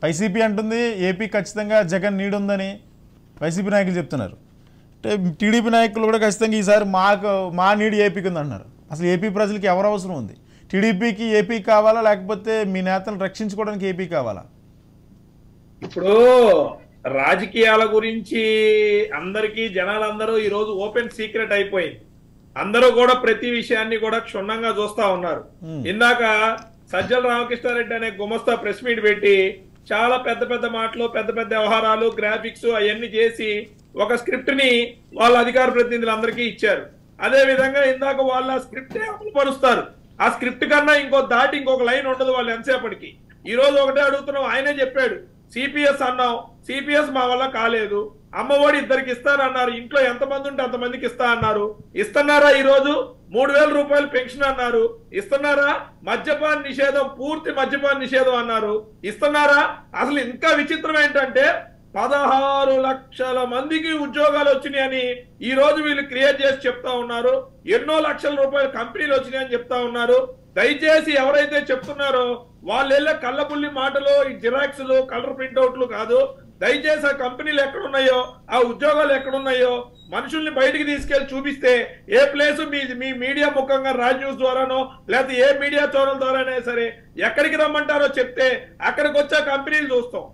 YCP అంటుంది AP ఖచ్చితంగా Jagan నీడుందని YCP నాయకులు చెప్తున్నారు. అంటే టీడీపీ నాయకులు కూడా ఖచ్చితంగా ఈసారి మా నీడు ఏపీకి ఉంది అంటున్నారు. అసలు ఏపీ ప్రజలకి ఎవరు అవసరం ఉంది? టీడీపీకి ఏపీ కావాలా, లేకపోతే మీ నేతలను రక్షించుకోవడానికి ఏపీ కావాలా? ఇప్పుడు రాజకీయాల గురించి అందరికీ జనాలందరూ ఈరోజు ఓపెన్ సీక్రెట్ అయిపోయింది. అందరూ కూడా ప్రతి విషయాన్ని కూడా క్షుణ్ణంగా చూస్తా ఉన్నారు. ఇందాక సజ్జల రామకృష్ణారెడ్డి అనే గుమస్తా ప్రెస్ మీట్ పెట్టి చాలా పెద్ద పెద్ద మాటలు, పెద్ద పెద్ద వ్యవహారాలు, గ్రాఫిక్స్ అవన్నీ చేసి ఒక స్క్రిప్ట్ ని వాళ్ళ అధికార ప్రతినిధులందరికీ ఇచ్చారు. అదే విధంగా ఇందాక వాళ్ళ స్క్రిప్ట్ అమలు పరుస్తారు. ఆ స్క్రిప్ట్ కన్నా ఇంకొక లైన్ ఉండదు వాళ్ళు ఎంతసేపటికి. ఈ రోజు ఒకటే అడుగుతున్నాం, ఆయనే చెప్పాడు సిపిఎస్ అన్నాం, సిపిఎస్ మా వల్ల కాలేదు, అమ్మఒడి ఇద్దరికి ఇస్తారన్నారు, ఇంట్లో ఎంతమంది ఉంటే అంతమందికి ఇస్తా అన్నారు, ఇస్తున్నారా? ఈ రోజు 3000 రూపాయలు పెన్షన్ అన్నారు, ఇస్తున్నారా? మద్యపాన నిషేధం, పూర్తి మద్యపాన నిషేధం అన్నారు, ఇస్తున్నారా? అసలు ఇంకా విచిత్రం ఏంటంటే 16 లక్షల మందికి ఉద్యోగాలు వచ్చినాయని ఈ రోజు వీళ్ళు క్రియేట్ చేసి చెప్తా ఉన్నారు. ఎన్నో లక్షల రూపాయల కంపెనీలు వచ్చినాయని చెప్తా ఉన్నారు. దయచేసి ఎవరైతే చెప్తున్నారో వాళ్ళు వెళ్ళే కళ్ళబుల్లి మాటలు, ఈ జిరాక్స్లు, కలర్ ప్రింట్అవుట్లు కాదు. దయచేసి ఆ కంపెనీలు ఎక్కడున్నాయో, ఆ ఉద్యోగాలు ఎక్కడున్నాయో మనుషుల్ని బయటికి తీసుకెళ్లి చూపిస్తే ఏ ప్లేస్ మీ మీడియా ముఖంగా రాజ్ న్యూస్ ద్వారానో లేకపోతే ఏ మీడియా ఛానల్ ద్వారానే సరే ఎక్కడికి రమ్మంటారో చెప్తే అక్కడికి వచ్చే కంపెనీలు చూస్తాం.